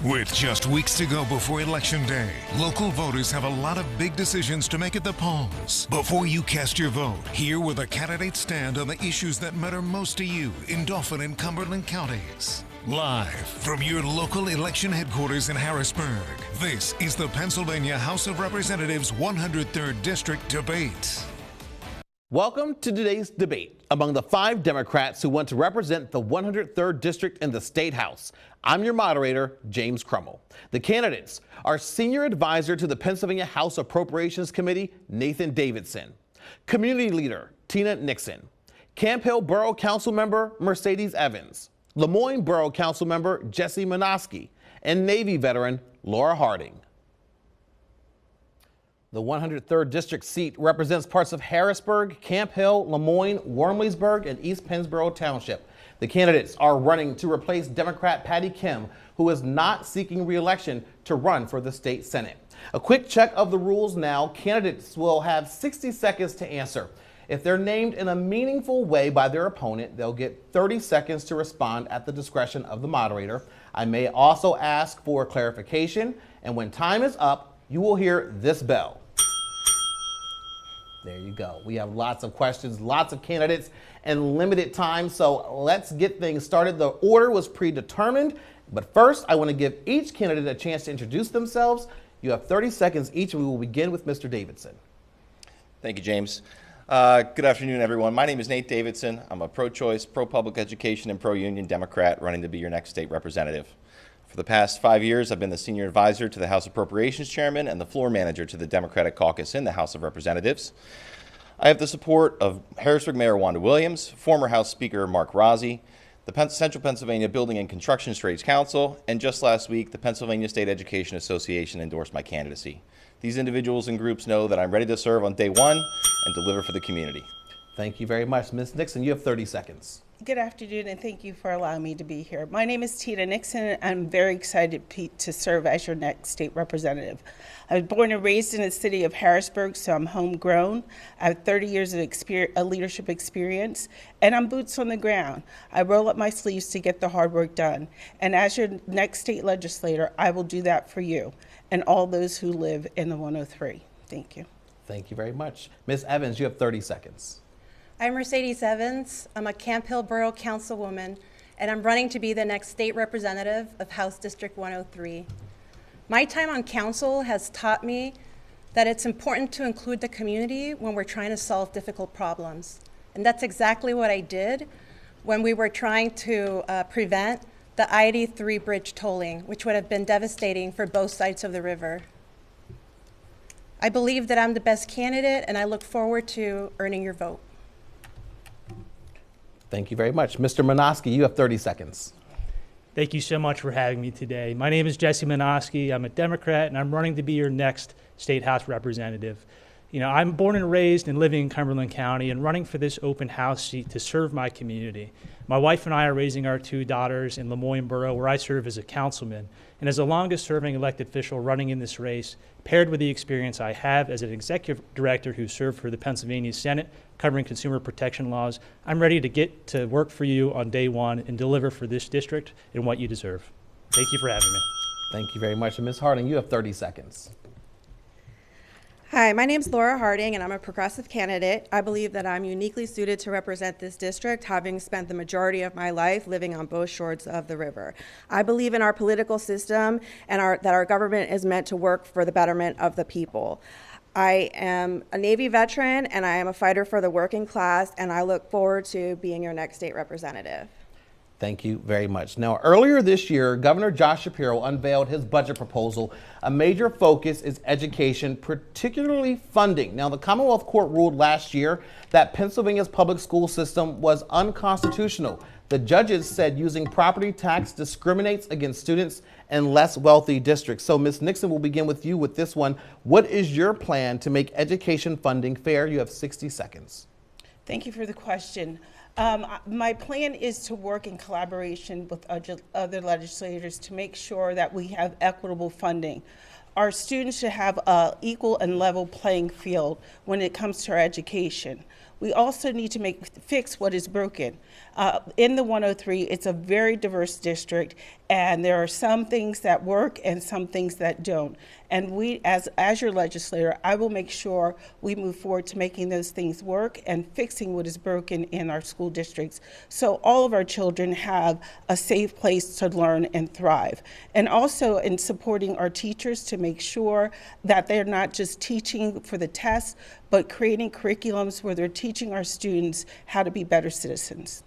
With just weeks to go before Election Day, local voters have a lot of big decisions to make at the polls. Before you cast your vote, hear where the candidates stand on the issues that matter most to you in Dauphin and Cumberland counties. Live from your local election headquarters in Harrisburg, this is the Pennsylvania House of Representatives 103rd District Debate. Welcome to today's debate among the 5 Democrats who want to represent the 103rd District in the State House. I'm your moderator, James Crummell. The candidates are Senior Advisor to the Pennsylvania House Appropriations Committee, Nathan Davidson, Community Leader, Tina Nixon, Camp Hill Borough Council Member, Mercedes Evans, Lemoyne Borough Council Member, Jesse Minoski, and Navy veteran, Laura Harding. The 103rd District seat represents parts of Harrisburg, Camp Hill, Lemoyne, Wormleysburg, and East Pennsboro Township. The candidates are running to replace Democrat Patty Kim, who is not seeking re-election to run for the state Senate. A quick check of the rules now. Candidates will have 60 seconds to answer. If they're named in a meaningful way by their opponent, they'll get 30 seconds to respond at the discretion of the moderator. I may also ask for clarification, and when time is up, you will hear this bell. There you go. We have lots of questions, lots of candidates, and limited time, so let's get things started. The order was predetermined, but first I want to give each candidate a chance to introduce themselves. You have 30 seconds each, and we will begin with Mr. Davidson. Thank you, James. Good afternoon, everyone. My name is Nate Davidson. I'm a pro-choice, pro-public education, and pro-union Democrat running to be your next state representative. For the past 5 years, I've been the Senior Advisor to the House Appropriations Chairman and the Floor Manager to the Democratic Caucus in the House of Representatives. I have the support of Harrisburg Mayor Wanda Williams, former House Speaker Mark Rozzi, the Central Pennsylvania Building and Construction Trades Council, and just last week, the Pennsylvania State Education Association endorsed my candidacy. These individuals and groups know that I'm ready to serve on day one and deliver for the community. Thank you very much. Ms. Nixon, you have 30 seconds. Good afternoon, and thank you for allowing me to be here. My name is Tina Nixon, and I'm very excited to serve as your next state representative. I was born and raised in the city of Harrisburg, so I'm homegrown. I have 30 years of leadership experience, and I'm boots on the ground. I roll up my sleeves to get the hard work done. And as your next state legislator, I will do that for you and all those who live in the 103. Thank you. Thank you very much. Ms. Evans, you have 30 seconds. I'm Mercedes Evans. I'm a Camp Hill Borough Councilwoman, and I'm running to be the next state representative of House District 103. My time on council has taught me that it's important to include the community when we're trying to solve difficult problems. And that's exactly what I did when we were trying to prevent the I-83 bridge tolling, which would have been devastating for both sides of the river. I believe that I'm the best candidate, and I look forward to earning your vote. Thank you very much. Mr. Minoski, you have 30 seconds. Thank you so much for having me today. My name is Jesse Minoski. I'm a Democrat, and I'm running to be your next state house representative. You know, I'm born and raised and living in Cumberland County and running for this open house seat to serve my community. My wife and I are raising our 2 daughters in Lemoyne Borough, where I serve as a councilman. And as the longest serving elected official running in this race, paired with the experience I have as an executive director who served for the Pennsylvania Senate covering consumer protection laws, I'm ready to get to work for you on day one and deliver for this district and what you deserve. Thank you for having me. Thank you very much. And Ms. Harding, you have 30 seconds. Hi, my name is Laura Harding, and I'm a progressive candidate. I believe that I'm uniquely suited to represent this district, having spent the majority of my life living on both shores of the river. I believe in our political system and that our government is meant to work for the betterment of the people. I am a Navy veteran, and I am a fighter for the working class, and I look forward to being your next state representative. Thank you very much. Now, earlier this year, Governor Josh Shapiro unveiled his budget proposal. A major focus is education, particularly funding. Now, the Commonwealth Court ruled last year that Pennsylvania's public school system was unconstitutional. The judges said using property tax discriminates against students in less wealthy districts. So, Ms. Nixon, we'll begin with you with this one. What is your plan to make education funding fair? You have 60 seconds. Thank you for the question. My plan is to work in collaboration with other legislators to make sure that we have equitable funding. Our students should have an equal and level playing field when it comes to our education. We also need to fix what is broken. In the 103, it's a very diverse district, and there are some things that work and some things that don't. And we, as your legislator, I will make sure we move forward to making those things work and fixing what is broken in our school districts, so all of our children have a safe place to learn and thrive. And also in supporting our teachers to make sure that they're not just teaching for the test, but creating curriculums where they're teaching our students how to be better citizens.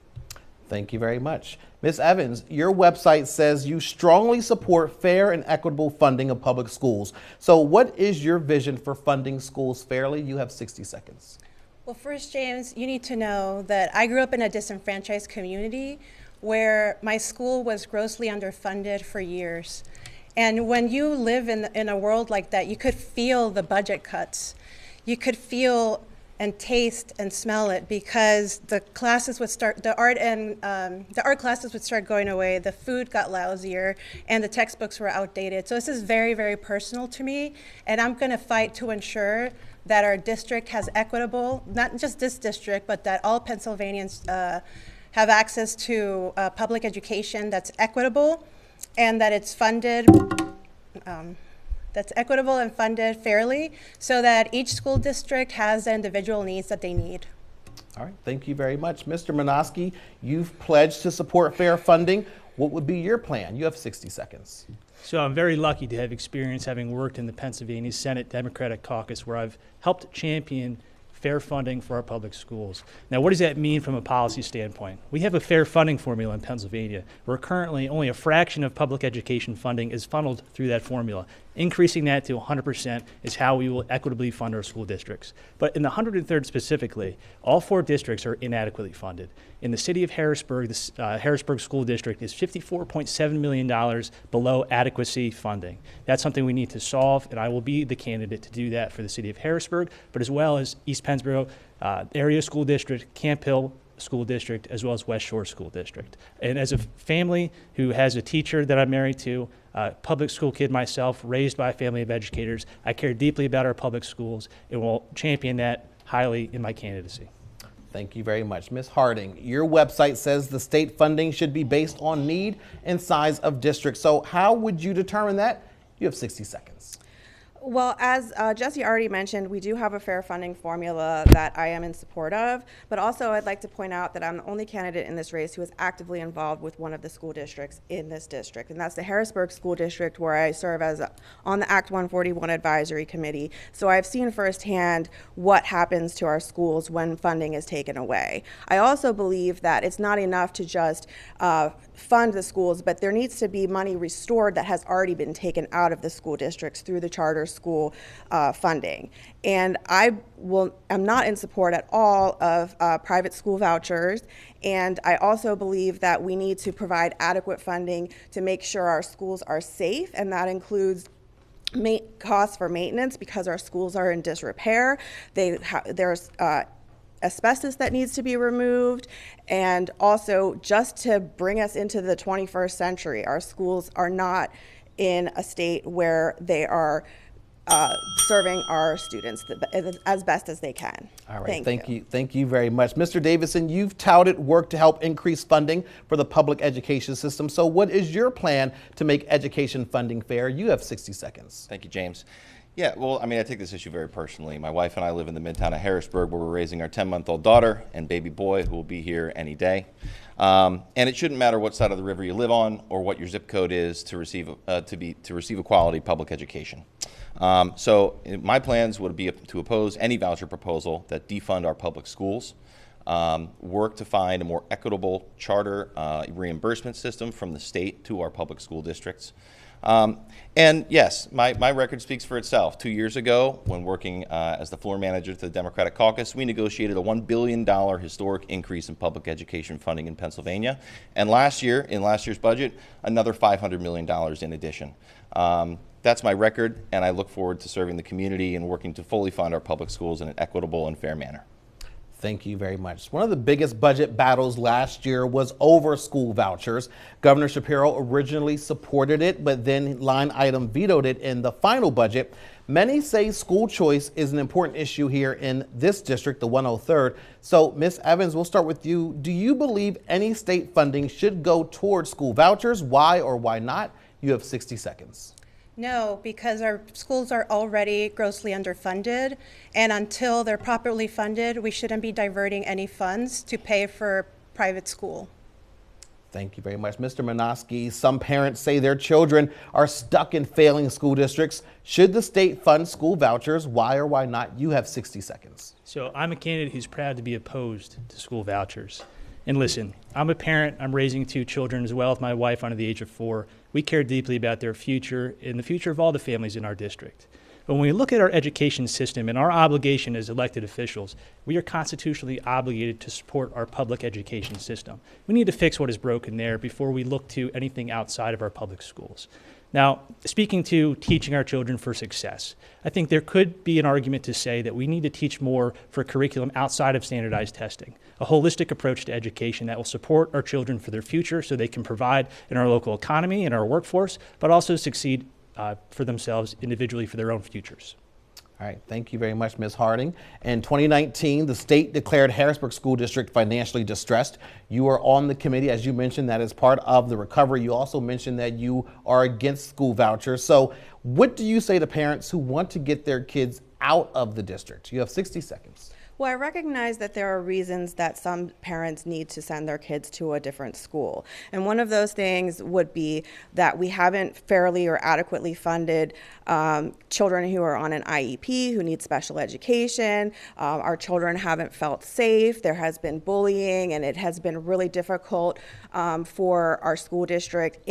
Thank you very much. Ms. Evans, your website says you strongly support fair and equitable funding of public schools. So what is your vision for funding schools fairly? You have 60 seconds. Well, first, James, you need to know that I grew up in a disenfranchised community where my school was grossly underfunded for years. And when you live in a world like that, you could feel the budget cuts. You could feel and taste and smell it, because the classes would start, the art classes would start going away, the food got lousier, and the textbooks were outdated. So this is very, very personal to me, and I'm going to fight to ensure that our district has equitable, not just this district, but that all Pennsylvanians have access to public education that's equitable, and that it's funded. That's equitable and funded fairly, so that each school district has the individual needs that they need. All right, thank you very much. Mr. Minoski, you've pledged to support fair funding. What would be your plan? You have 60 seconds. So I'm very lucky to have experience having worked in the Pennsylvania Senate Democratic Caucus, where I've helped champion fair funding for our public schools. Now, what does that mean from a policy standpoint? We have a fair funding formula in Pennsylvania, where currently only a fraction of public education funding is funneled through that formula. Increasing that to 100% is how we will equitably fund our school districts. But in the 103rd specifically, all 4 districts are inadequately funded. In the city of Harrisburg, the Harrisburg School District is $54.7 million below adequacy funding. That's something we need to solve, and I will be the candidate to do that for the city of Harrisburg, but as well as East Pennsboro Area School District, Camp Hill School District, as well as West Shore School District. And as a family who has a teacher that I'm married to, public school kid myself, raised by a family of educators, I care deeply about our public schools and will champion that highly in my candidacy. Thank you very much. Ms. Harding, your website says the state funding should be based on need and size of district. So how would you determine that? You have 60 seconds. Well, as Jesse already mentioned, we do have a fair funding formula that I am in support of, but also I'd like to point out that I'm the only candidate in this race who is actively involved with one of the school districts in this district, and that's the Harrisburg School District, where I serve as on the Act 141 Advisory Committee. So I've seen firsthand what happens to our schools when funding is taken away. I also believe that it's not enough to just fund the schools, but there needs to be money restored that has already been taken out of the school districts through the charter school funding. And I'm not in support at all of private school vouchers. And I also believe that we need to provide adequate funding to make sure our schools are safe, and that includes costs for maintenance, because our schools are in disrepair. There's asbestos that needs to be removed, and also just to bring us into the 21st century, our schools are not in a state where they are serving our students as best as they can. All right, thank you. Thank you very much. Mr. Davidson, you've touted work to help increase funding for the public education system. So what is your plan to make education funding fair? You have 60 seconds. Thank you, James. Yeah, well, I mean, I take this issue very personally. My wife and I live in the midtown of Harrisburg, where we're raising our 10-month-old daughter and baby boy, who will be here any day. And it shouldn't matter what side of the river you live on or what your zip code is to receive a quality public education. So my plans would be to oppose any voucher proposal that defund our public schools, work to find a more equitable charter reimbursement system from the state to our public school districts. And yes, my record speaks for itself. 2 years ago, when working as the floor manager to the Democratic Caucus, we negotiated a $1 billion historic increase in public education funding in Pennsylvania. And last year, in last year's budget, another $500 million in addition. That's my record, and I look forward to serving the community and working to fully fund our public schools in an equitable and fair manner. Thank you very much. One of the biggest budget battles last year was over school vouchers. Governor Shapiro originally supported it, but then line item vetoed it in the final budget. Many say school choice is an important issue here in this district, the 103rd. So, Ms. Evans, we'll start with you. Do you believe any state funding should go towards school vouchers? Why or why not? You have 60 seconds. No, because our schools are already grossly underfunded, and until they're properly funded, we shouldn't be diverting any funds to pay for private school. Thank you very much. Mr. Minoski, some parents say their children are stuck in failing school districts. Should the state fund school vouchers? Why or why not? You have 60 seconds. So I'm a candidate who's proud to be opposed to school vouchers. And listen, I'm a parent. I'm raising 2 children as well with my wife under the age of 4. We care deeply about their future and the future of all the families in our district. But when we look at our education system and our obligation as elected officials, we are constitutionally obligated to support our public education system. We need to fix what is broken there before we look to anything outside of our public schools. Now, speaking to teaching our children for success, I think there could be an argument to say that we need to teach more for curriculum outside of standardized testing, a holistic approach to education that will support our children for their future so they can provide in our local economy and our workforce, but also succeed for themselves individually for their own futures. All right, thank you very much, Ms. Harding. In 2019, the state declared Harrisburg School District financially distressed. You are on the committee, as you mentioned, that is part of the recovery. You also mentioned that you are against school vouchers. So what do you say to parents who want to get their kids out of the district? You have 60 seconds. Well, I recognize that there are reasons that some parents need to send their kids to a different school. And one of those things would be that we haven't fairly or adequately funded children who are on an IEP, who need special education. Our children haven't felt safe. There has been bullying, and it has been really difficult for our school district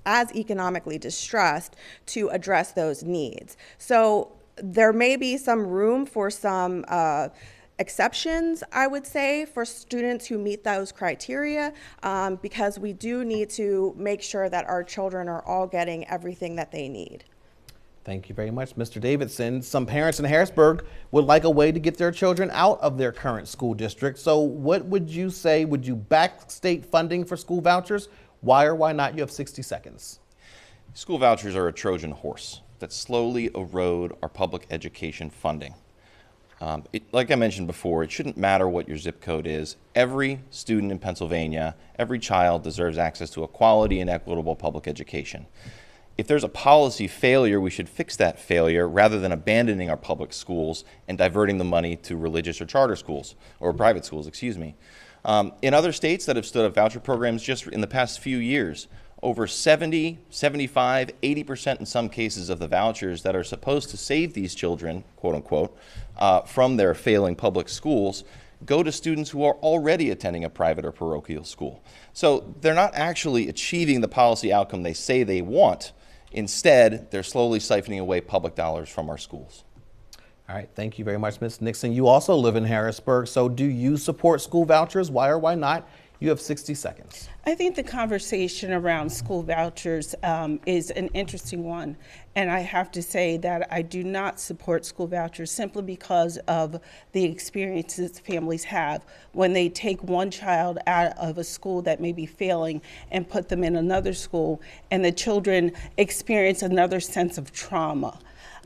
as economically distressed to address those needs. So there may be some room for some exceptions, I would say, for students who meet those criteria, because we do need to make sure that our children are all getting everything that they need. Thank you very much, Mr. Davidson. Some parents in Harrisburg would like a way to get their children out of their current school district. So what would you say? Would you back state funding for school vouchers? Why or why not? You have 60 seconds. School vouchers are a Trojan horse that slowly erode our public education funding. Like I mentioned before, it shouldn't matter what your zip code is. Every student in Pennsylvania, every child deserves access to a quality and equitable public education. If there's a policy failure, we should fix that failure rather than abandoning our public schools and diverting the money to religious or charter schools, or private schools, excuse me. In other states that have stood up voucher programs just in the past few years, over 70, 75, 80% in some cases of the vouchers that are supposed to save these children, quote unquote, from their failing public schools go to students who are already attending a private or parochial school. So they're not actually achieving the policy outcome they say they want. Instead, they're slowly siphoning away public dollars from our schools. All right, thank you very much, Ms. Nixon. You also live in Harrisburg, so do you support school vouchers? Why or why not? You have 60 seconds. I think the conversation around school vouchers is an interesting one. And I have to say that I do not support school vouchers simply because of the experiences families have when they take one child out of a school that may be failing and put them in another school, and the children experience another sense of trauma.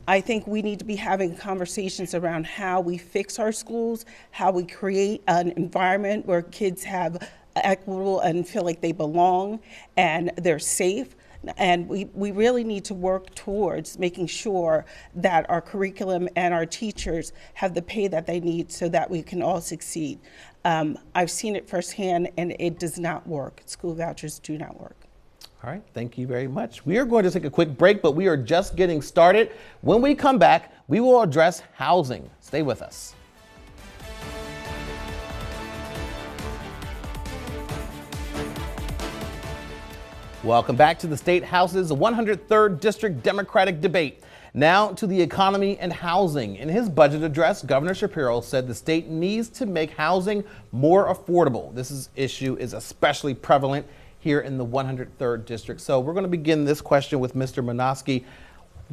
I think we need to be having conversations around how we fix our schools, how we create an environment where kids have equitable and feel like they belong and they're safe. And we really need to work towards making sure that our curriculum and our teachers have the pay that they need so that we can all succeed. I've seen it firsthand, and it does not work. School vouchers do not work. All right, thank you very much. We are going to take a quick break, but we are just getting started. When we come back, we will address housing. Stay with us. Welcome back to the State House's 103rd District Democratic debate. Now to the economy and housing. In his budget address, Governor Shapiro said the state needs to make housing more affordable. This issue is especially prevalent here in the 103rd District. So we're going to begin this question with Mr. Minoski.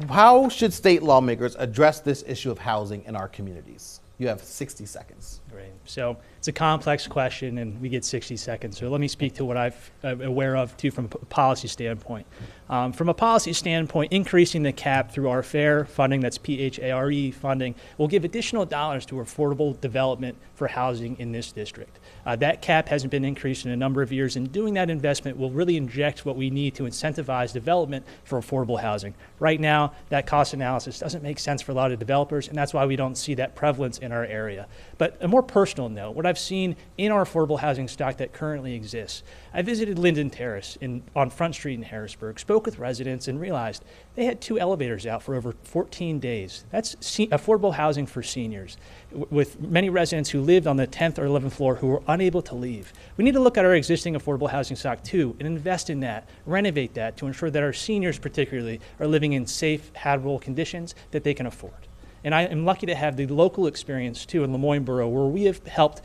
How should state lawmakers address this issue of housing in our communities? You have 60 seconds. Great. So it's a complex question, and we get 60 seconds. So let me speak to what I'm aware of, too, from a policy standpoint. From a policy standpoint, increasing the cap through our FAIR funding, that's PHARE funding, will give additional dollars to affordable development for housing in this district. That cap hasn't been increased in a number of years, and doing that investment will really inject what we need to incentivize development for affordable housing. Right now, that cost analysis doesn't make sense for a lot of developers, and that's why we don't see that prevalence in our area. But a more personal note, what I've seen in our affordable housing stock that currently exists, I visited Linden Terrace on Front Street in Harrisburg, spoke with residents, and realized they had 2 elevators out for over 14 days. That's affordable housing for seniors, with many residents who lived on the 10th or 11th floor who were unable to leave. We need to look at our existing affordable housing stock too and invest in that, renovate that to ensure that our seniors particularly are living in safe, habitable conditions that they can afford. And I am lucky to have the local experience too in Lemoyne Borough, where we have helped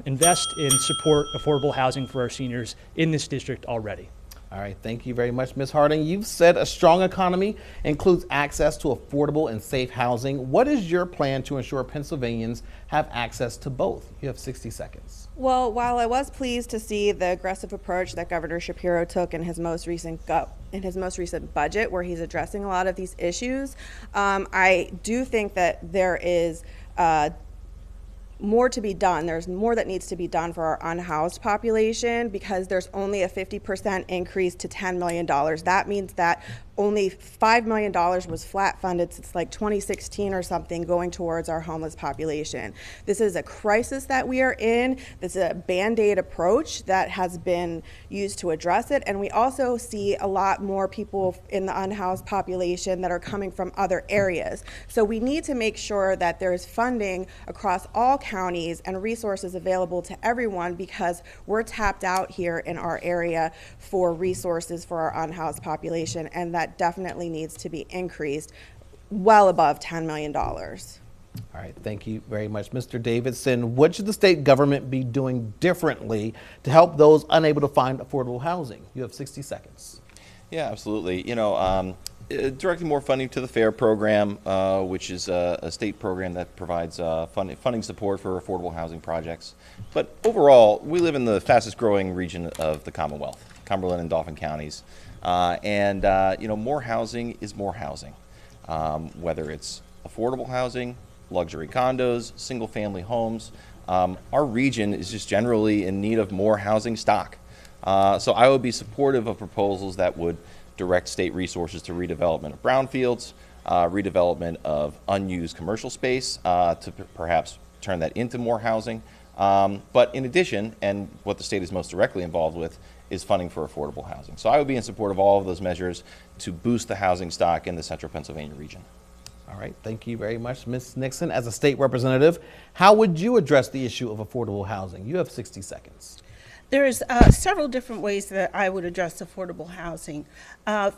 invest and support affordable housing for our seniors in this district already. All right, thank you very much, Ms. Harding. You've said a strong economy includes access to affordable and safe housing. What is your plan to ensure Pennsylvanians have access to both? You have 60 seconds. Well, while I was pleased to see the aggressive approach that Governor Shapiro took in his most recent budget, where he's addressing a lot of these issues, I do think that there is more to be done. There's more that needs to be done for our unhoused population, because there's only a 50% increase to $10 million. That means that only $5 million was flat funded since like 2016 or something, going towards our homeless population. This is a crisis that we are in. This is a Band-Aid approach that has been used to address it. And we also see a lot more people in the unhoused population that are coming from other areas. So we need to make sure that there's funding across all counties and resources available to everyone, because we're tapped out here in our area for resources for our unhoused population, and that definitely needs to be increased well above $10 million. All right, thank you very much. Mr. Davidson, what should the state government be doing differently to help those unable to find affordable housing? You have 60 seconds. Yeah, absolutely. You know, directing more funding to the FAIR program, which is a state program that provides funding support for affordable housing projects. But overall, we live in the fastest growing region of the Commonwealth, Cumberland and Dauphin counties. You know, more housing is more housing, whether it's affordable housing, luxury condos, single family homes. Our region is just generally in need of more housing stock. So I would be supportive of proposals that would direct state resources to redevelopment of brownfields, redevelopment of unused commercial space to perhaps turn that into more housing. But in addition, and what the state is most directly involved with, is funding for affordable housing. So I would be in support of all of those measures to boost the housing stock in the central Pennsylvania region. All right, thank you very much. Ms. Nixon, as a state representative, how would you address the issue of affordable housing? You have 60 seconds. There's several different ways that I would address affordable housing.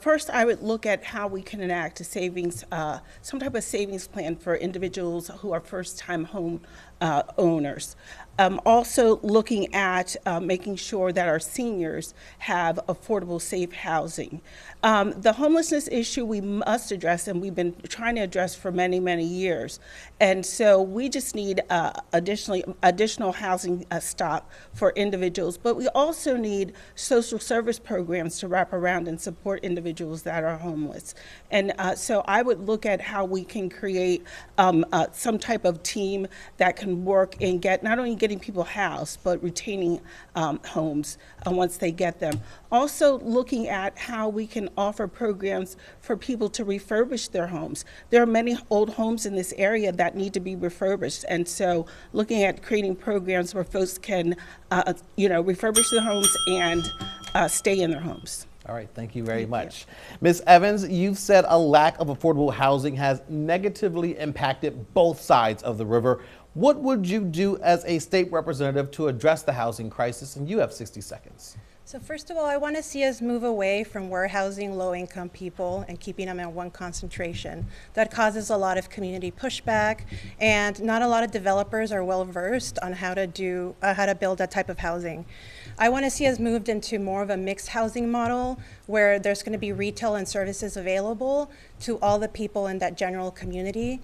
First, I would look at how we can enact a savings, some type of savings plan for individuals who are first-time home owners. Also looking at making sure that our seniors have affordable, safe housing. The homelessness issue we must address, and we've been trying to address for many, many years. And so we just need additional housing stock for individuals, but we also need social service programs to wrap around and support individuals that are homeless. And so I would look at how we can create some type of team that can work and get not only getting people housed, but retaining homes once they get them. Also looking at how we can offer programs for people to refurbish their homes. There are many old homes in this area that need to be refurbished, and so looking at creating programs where folks can refurbish their homes and stay in their homes. All right, thank you very much. Ms. Evans, you've said a lack of affordable housing has negatively impacted both sides of the river. What would you do as a state representative to address the housing crisis? And you have 60 seconds. So first of all, I want to see us move away from warehousing low-income people and keeping them in one concentration. That causes a lot of community pushback, and not a lot of developers are well-versed on how to build that type of housing. I want to see us moved into more of a mixed housing model where there's going to be retail and services available to all the people in that general community.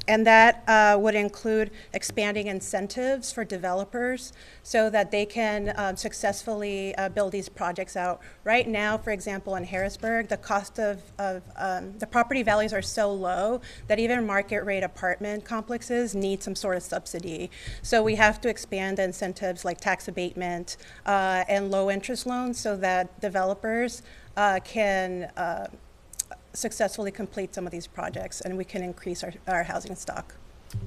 And that would include expanding incentives for developers so that they can successfully build these projects out. Right now, for example, in Harrisburg, the cost of the property values are so low that even market rate apartment complexes need some sort of subsidy. So we have to expand the incentives like tax abatement and low interest loans so that developers can successfully complete some of these projects and we can increase our housing stock.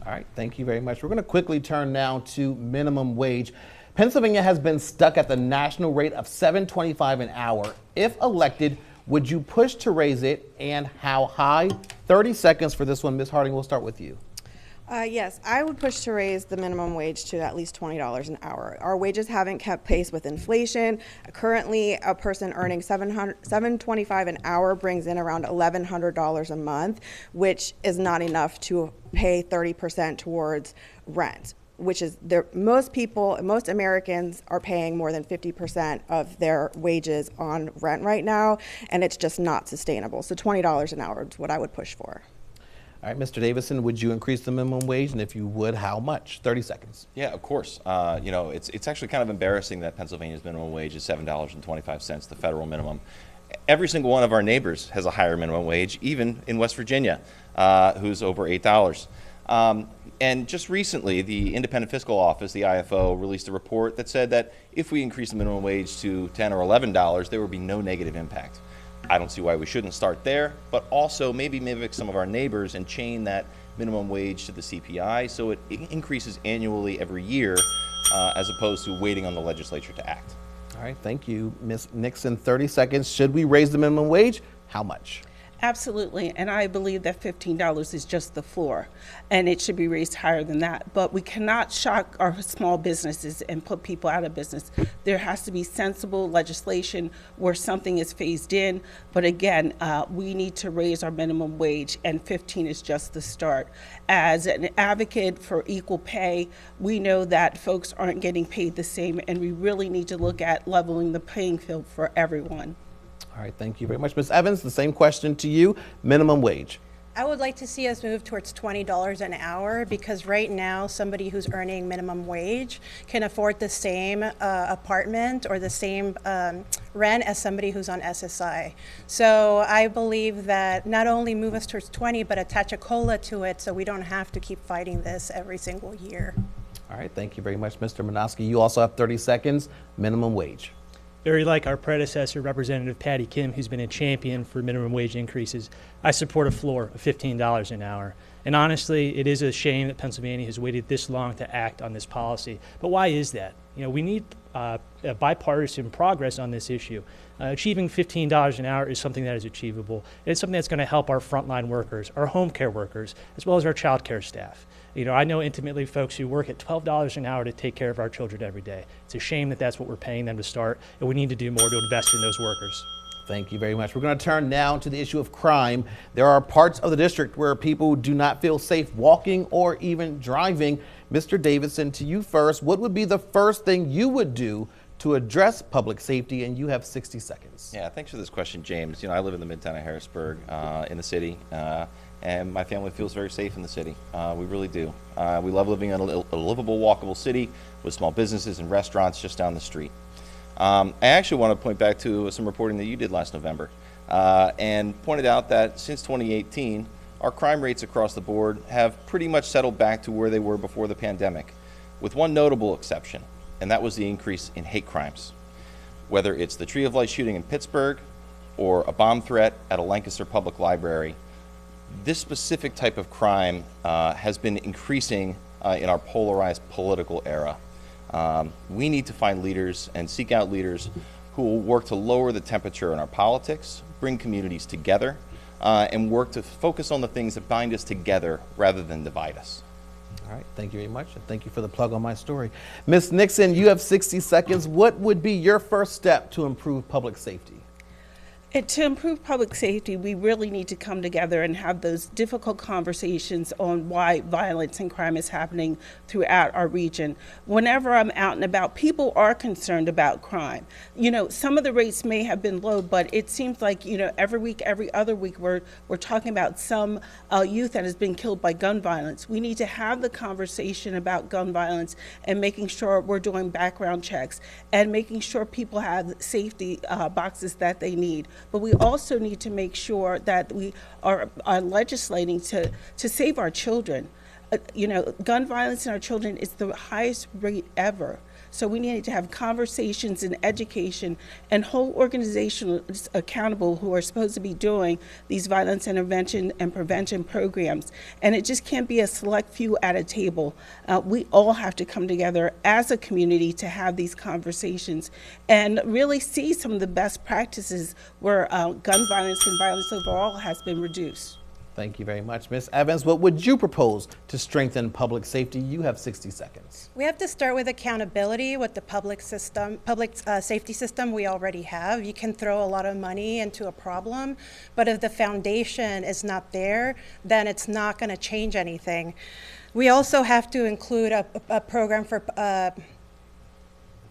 All right, thank you very much. We're going to quickly turn now to minimum wage. Pennsylvania has been stuck at the national rate of $7.25 an hour. If elected, would you push to raise it, and how high? 30 seconds for this one. Ms. Harding, we'll start with you. Yes, I would push to raise the minimum wage to at least $20 an hour. Our wages haven't kept pace with inflation. Currently, a person earning $7.25 an hour brings in around $1,100 a month, which is not enough to pay 30% towards rent, which is most Americans are paying more than 50% of their wages on rent right now, and it's just not sustainable. So $20 an hour is what I would push for. All right, Mr. Davidson, would you increase the minimum wage? And if you would, how much? 30 seconds. Yeah, of course. You know, it's actually kind of embarrassing that Pennsylvania's minimum wage is $7.25, the federal minimum. Every single one of our neighbors has a higher minimum wage, even in West Virginia, who's over $8. And just recently, the Independent Fiscal Office, the IFO, released a report that said that if we increase the minimum wage to $10 or $11, there would be no negative impact. I don't see why we shouldn't start there, but also maybe mimic some of our neighbors and chain that minimum wage to the CPI so it increases annually every year as opposed to waiting on the legislature to act. All right, thank you. Ms. Nixon, 30 seconds. Should we raise the minimum wage? How much? Absolutely, and I believe that $15 is just the floor, and it should be raised higher than that. But we cannot shock our small businesses and put people out of business. There has to be sensible legislation where something is phased in. But again, we need to raise our minimum wage, and 15 is just the start. As an advocate for equal pay, we know that folks aren't getting paid the same, and we really need to look at leveling the playing field for everyone. All right, thank you very much. Ms. Evans, the same question to you. Minimum wage. I would like to see us move towards $20 an hour because right now somebody who's earning minimum wage can afford the same apartment or the same rent as somebody who's on SSI. So I believe that not only move us towards 20, but attach a COLA to it so we don't have to keep fighting this every single year. All right, thank you very much, Mr. Minoski. You also have 30 seconds. Minimum wage. Very like our predecessor, Representative Patty Kim, who's been a champion for minimum wage increases, I support a floor of $15 an hour. And honestly, it is a shame that Pennsylvania has waited this long to act on this policy. But why is that? You know, we need a bipartisan progress on this issue. Achieving $15 an hour is something that is achievable. It's something that's going to help our frontline workers, our home care workers, as well as our child care staff. You know, I know intimately folks who work at $12 an hour to take care of our children every day. It's a shame that that's what we're paying them to start, and we need to do more to invest in those workers. Thank you very much. We're going to turn now to the issue of crime. There are parts of the district where people do not feel safe walking or even driving. Mr. Davidson, to you first. What would be the first thing you would do to address public safety? And you have 60 seconds. Yeah, thanks for this question, James. You know, I live in the midtown of Harrisburg, in the city, and my family feels very safe in the city. We really do. We love living in a livable, walkable city with small businesses and restaurants just down the street. I actually want to point back to some reporting that you did last November and pointed out that since 2018, our crime rates across the board have pretty much settled back to where they were before the pandemic, with one notable exception, and that was the increase in hate crimes. Whether it's the Tree of Life shooting in Pittsburgh or a bomb threat at a Lancaster Public Library, this specific type of crime has been increasing in our polarized political era. We need to find leaders and seek out leaders who will work to lower the temperature in our politics, bring communities together, and work to focus on the things that bind us together rather than divide us. All right, thank you very much, and thank you for the plug on my story. Ms. Nixon, you have 60 seconds. What would be your first step to improve public safety? And to improve public safety, we really need to come together and have those difficult conversations on why violence and crime is happening throughout our region. Whenever I'm out and about, people are concerned about crime. You know, some of the rates may have been low, but it seems like, you know, every week, every other week, we're talking about some youth that has been killed by gun violence. We need to have the conversation about gun violence and making sure we're doing background checks and making sure people have safety boxes that they need. But we also need to make sure that we are legislating to save our children. You know, gun violence in our children is the highest rate ever. So we need to have conversations and education and hold organizations accountable who are supposed to be doing these violence intervention and prevention programs. And it just can't be a select few at a table. We all have to come together as a community to have these conversations and really see some of the best practices where gun violence and violence overall has been reduced. Thank you very much. Ms. Evans, what would you propose to strengthen public safety? You have 60 seconds. We have to start with accountability with the public safety system we already have. You can throw a lot of money into a problem, but if the foundation is not there, then it's not going to change anything. We also have to include a program for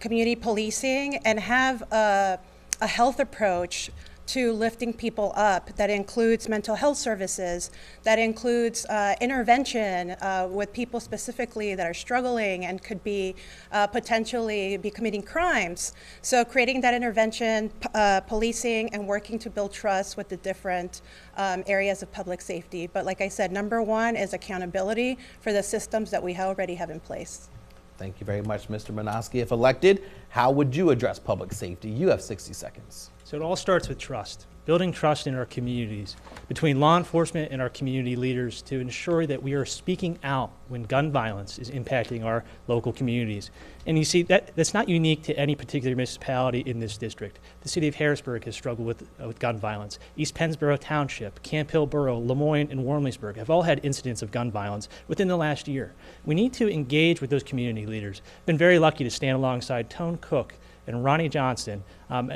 community policing and have a health approach to lifting people up that includes mental health services, that includes intervention with people specifically that are struggling and could be potentially be committing crimes. So creating that intervention, policing, and working to build trust with the different areas of public safety. But like I said, number one is accountability for the systems that we already have in place. Thank you very much, Mr. Minoski. If elected, how would you address public safety? You have 60 seconds. So it all starts with trust, building trust in our communities, between law enforcement and our community leaders to ensure that we are speaking out when gun violence is impacting our local communities. And you see, that's not unique to any particular municipality in this district. The city of Harrisburg has struggled with gun violence. East Pennsboro Township, Camp Hill Borough, Lemoyne, and Wormleysburg have all had incidents of gun violence within the last year. We need to engage with those community leaders. I've been very lucky to stand alongside Tone Cook and Ronnie Johnston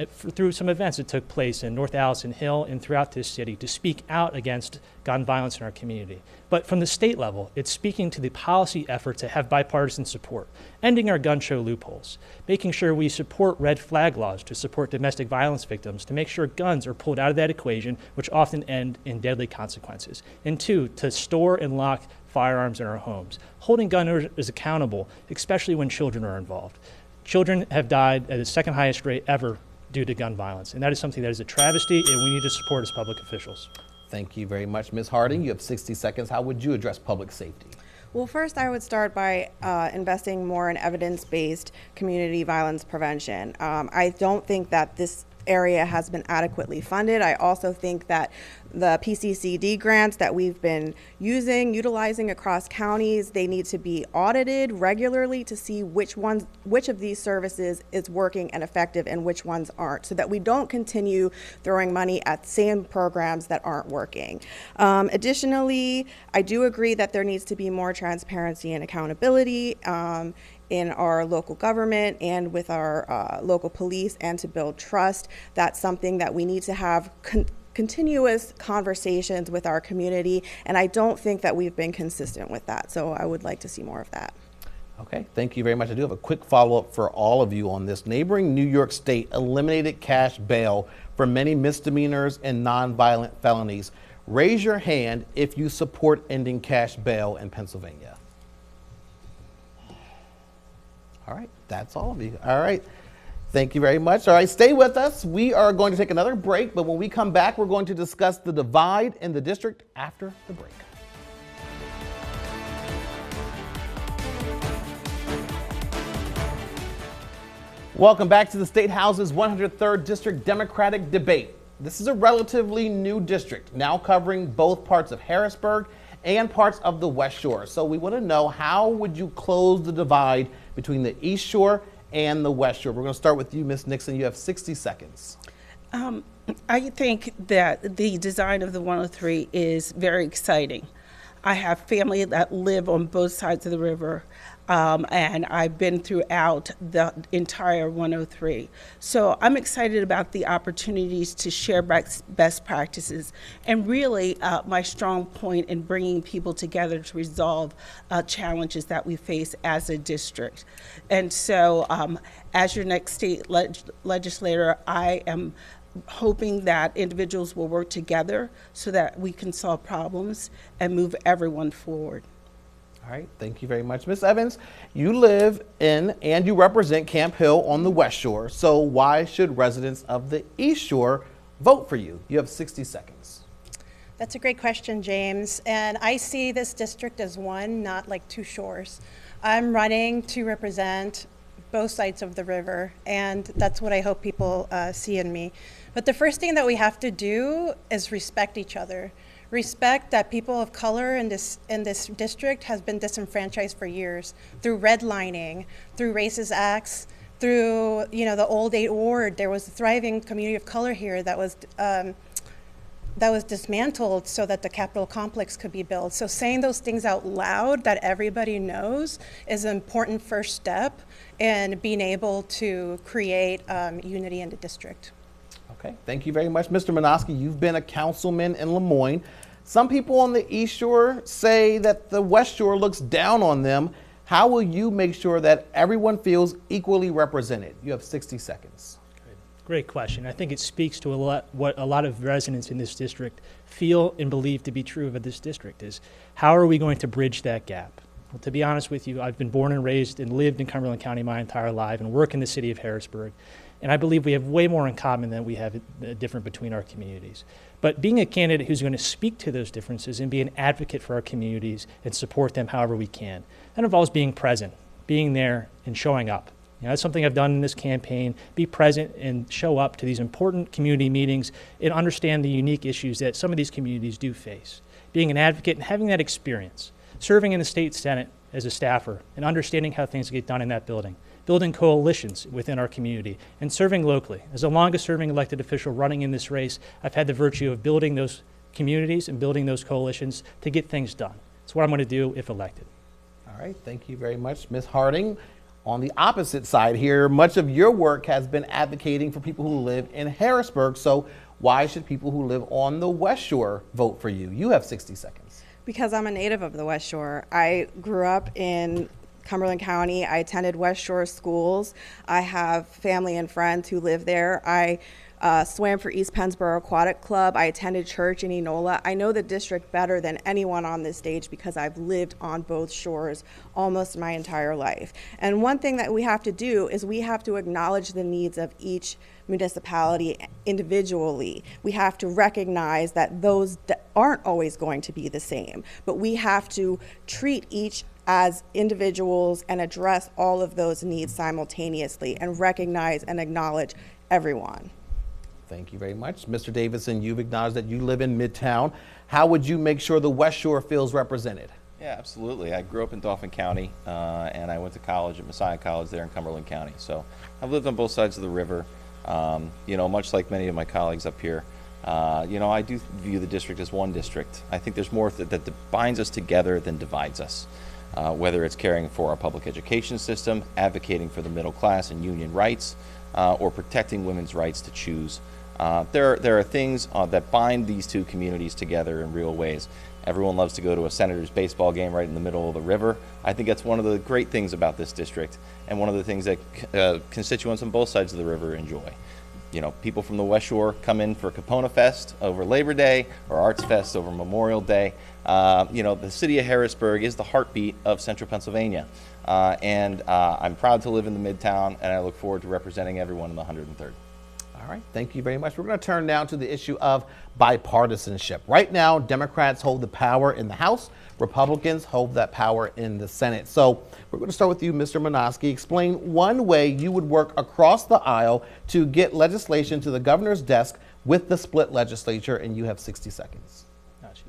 through some events that took place in North Allison Hill and throughout this city to speak out against gun violence in our community. But from the state level, it's speaking to the policy efforts that have bipartisan support, ending our gun show loopholes, making sure we support red flag laws to support domestic violence victims, to make sure guns are pulled out of that equation, which often end in deadly consequences. And two, to store and lock firearms in our homes, holding gun owners accountable, especially when children are involved. Children have died at the second highest rate ever due to gun violence, and that is something that is a travesty, and we need to support as public officials. Thank you very much, Ms. Harding. You have 60 seconds. How would you address public safety? Well, first I would start by investing more in evidence-based community violence prevention. I don't think that this area has been adequately funded. I also think that the PCCD grants that we've been utilizing across counties, they need to be audited regularly to see which of these services is working and effective and which ones aren't, so that we don't continue throwing money at same programs that aren't working. Additionally, I do agree that there needs to be more transparency and accountability in our local government and with our local police, and to build trust. That's something that we need to have continuous conversations with our community, and I don't think that we've been consistent with that, so I would like to see more of that. Okay, thank you very much. I do have a quick follow-up for all of you on this. Neighboring New York State eliminated cash bail for many misdemeanors and nonviolent felonies. Raise your hand if you support ending cash bail in Pennsylvania. All right, that's all of you. All right, thank you very much. All right, stay with us. We are going to take another break, but when we come back, we're going to discuss the divide in the district after the break. Welcome back to the State House's 103rd District Democratic Debate. This is a relatively new district, now covering both parts of Harrisburg and parts of the West Shore. So we want to know, how would you close the divide between the East Shore and the West Shore? We're going to start with you, Ms. Nixon. You have 60 seconds. I think that the design of the 103 is very exciting. I have family that live on both sides of the river. and I've been throughout the entire 103. So I'm excited about the opportunities to share best practices, and really my strong point in bringing people together to resolve challenges that we face as a district. And so as your next state legislator, I am hoping that individuals will work together so that we can solve problems and move everyone forward. All right, thank you very much. Ms. Evans, you live in and you represent Camp Hill on the West Shore, so why should residents of the East Shore vote for you? You have 60 seconds. That's a great question, James. And I see this district as one, not like two shores. I'm running to represent both sides of the river, and that's what I hope people see in me. But the first thing that we have to do is respect each other. Respect that people of color in this district has been disenfranchised for years through redlining, through racist acts, through the old 8 Ward. There was a thriving community of color here that was dismantled so that the Capitol complex could be built. So saying those things out loud that everybody knows is an important first step in being able to create unity in the district. Okay, thank you very much. Mr. Minoski, you've been a councilman in Lemoyne. Some people on the East Shore say that the West Shore looks down on them. How will you make sure that everyone feels equally represented? You have 60 seconds. Great question. I think it speaks to what a lot of residents in this district feel and believe to be true of this district is how are we going to bridge that gap? Well, to be honest with you, I've been born and raised and lived in Cumberland County my entire life and work in the city of Harrisburg. And I believe we have way more in common than we have different between our communities. But being a candidate who's going to speak to those differences and be an advocate for our communities and support them however we can, that involves being present, being there, and showing up. That's something I've done in this campaign, be present and show up to these important community meetings and understand the unique issues that some of these communities do face. Being an advocate and having that experience, serving in the state Senate as a staffer and understanding how things get done in that building, building coalitions within our community, and serving locally. As the longest serving elected official running in this race, I've had the virtue of building those communities and building those coalitions to get things done. It's what I'm going to do if elected. All right, thank you very much. Ms. Harding, on the opposite side here, much of your work has been advocating for people who live in Harrisburg, so why should people who live on the West Shore vote for you? You have 60 seconds. Because I'm a native of the West Shore. I grew up in Cumberland County. I attended West Shore schools. I have family and friends who live there. I swam for East Pennsboro Aquatic Club. I attended church in Enola. I know the district better than anyone on this stage because I've lived on both shores almost my entire life. And one thing that we have to do is we have to acknowledge the needs of each municipality individually. We have to recognize that those aren't always going to be the same, but we have to treat each as individuals and address all of those needs simultaneously and recognize and acknowledge everyone. Thank you very much. Mr. Davidson, you've acknowledged that you live in Midtown. How would you make sure the West Shore feels represented? Yeah, absolutely. I grew up in Dauphin County, and I went to college at Messiah College there in Cumberland County. So I've lived on both sides of the river, much like many of my colleagues up here. I do view the district as one district. I think there's more that binds us together than divides us. Whether it's caring for our public education system, advocating for the middle class and union rights, or protecting women's rights to choose. There are things that bind these two communities together in real ways. Everyone loves to go to a Senators baseball game right in the middle of the river. I think that's one of the great things about this district and one of the things that constituents on both sides of the river enjoy. People from the West Shore come in for Capona Fest over Labor Day or Arts Fest over Memorial Day. The city of Harrisburg is the heartbeat of central Pennsylvania. And I'm proud to live in the Midtown, and I look forward to representing everyone in the 103rd. All right, thank you very much. We're going to turn now to the issue of bipartisanship. Right now, Democrats hold the power in the House. Republicans hold that power in the Senate. So we're going to start with you, Mr. Minoski. Explain one way you would work across the aisle to get legislation to the governor's desk with the split legislature, and you have 60 seconds. Gotcha.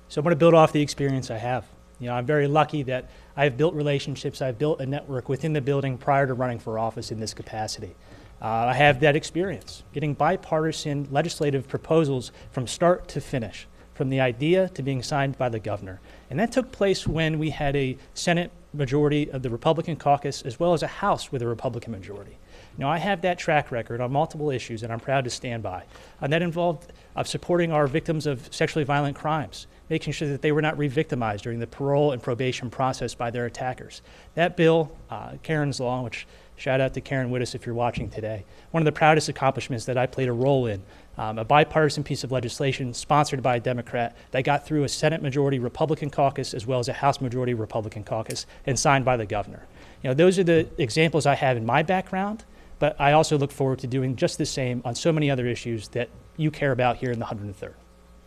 So I'm going to build off the experience I have. I'm very lucky that I've built relationships, I've built a network within the building prior to running for office in this capacity. I have that experience, getting bipartisan legislative proposals from start to finish, from the idea to being signed by the governor. And that took place when we had a Senate majority of the Republican caucus as well as a House with a Republican majority. Now, I have that track record on multiple issues, and I'm proud to stand by. And that involved supporting our victims of sexually violent crimes, making sure that they were not re-victimized during the parole and probation process by their attackers. That bill, Karen's Law, which shout out to Karen Wittes if you're watching today, one of the proudest accomplishments that I played a role in, a bipartisan piece of legislation sponsored by a Democrat that got through a Senate majority Republican caucus as well as a House majority Republican caucus and signed by the governor. You know, those are the examples I have in my background, but I also look forward to doing just the same on so many other issues that you care about here in the 103rd.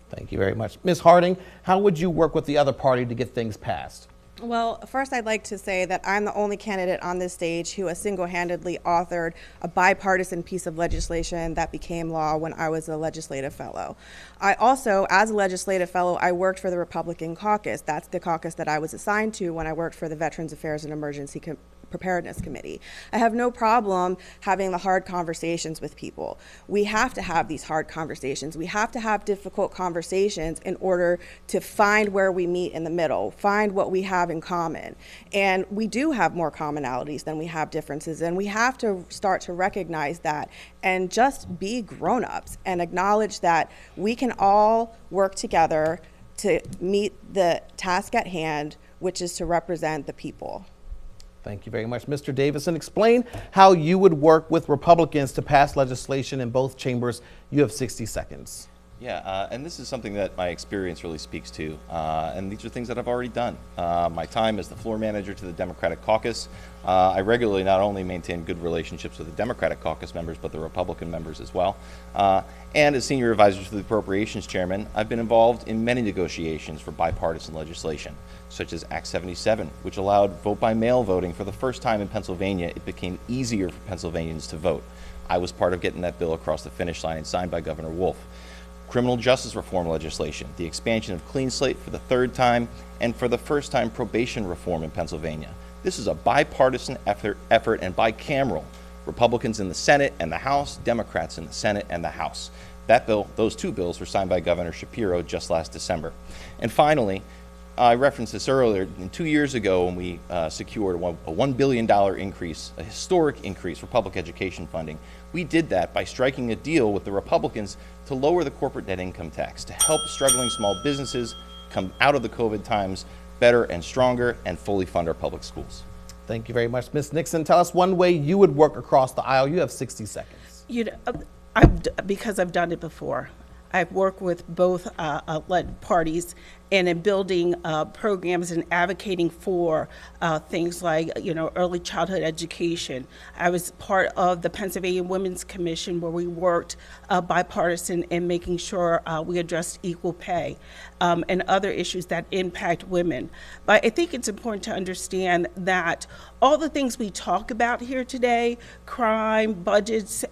Thank you very much. Ms. Harding, how would you work with the other party to get things passed? Well, first I'd like to say that I'm the only candidate on this stage who has single-handedly authored a bipartisan piece of legislation that became law when I was a legislative fellow. I also, as a legislative fellow, I worked for the Republican caucus. That's the caucus that I was assigned to when I worked for the Veterans Affairs and Emergency Preparedness Committee. I have no problem having the hard conversations with people. We have to have these hard conversations. We have to have difficult conversations in order to find where we meet in the middle, find what we have in common. And we do have more commonalities than we have differences, and we have to start to recognize that and just be grown-ups and acknowledge that we can all work together to meet the task at hand, which is to represent the people. Thank you very much. Mr. Davidson, explain how you would work with Republicans to pass legislation in both chambers. You have 60 seconds. Yeah, and this is something that my experience really speaks to, and these are things that I've already done. My time as the floor manager to the Democratic caucus, I regularly not only maintain good relationships with the Democratic caucus members, but the Republican members as well. And as senior advisor to the appropriations chairman, I've been involved in many negotiations for bipartisan legislation, such as Act 77, which allowed vote-by-mail voting for the first time in Pennsylvania. It became easier for Pennsylvanians to vote. I was part of getting that bill across the finish line and signed by Governor Wolf. Criminal justice reform legislation, the expansion of Clean Slate for the third time, and for the first time probation reform in Pennsylvania. This is a bipartisan effort and bicameral. Republicans in the Senate and the House, Democrats in the Senate and the House. That bill, those two bills were signed by Governor Shapiro just last December. And finally, I referenced this earlier, 2 years ago when we secured a $1 billion increase, a historic increase for public education funding. We did that by striking a deal with the Republicans to lower the corporate net income tax, to help struggling small businesses come out of the COVID times better and stronger and fully fund our public schools. Thank you very much. Ms. Nixon, tell us one way you would work across the aisle. You have 60 seconds. You know, because I've done it before. I've worked with both led parties and in building programs and advocating for things like, you know, early childhood education. I was part of the Pennsylvania Women's Commission where we worked bipartisan in making sure we addressed equal pay and other issues that impact women. But I think it's important to understand that all the things we talk about here today, crime, budgets,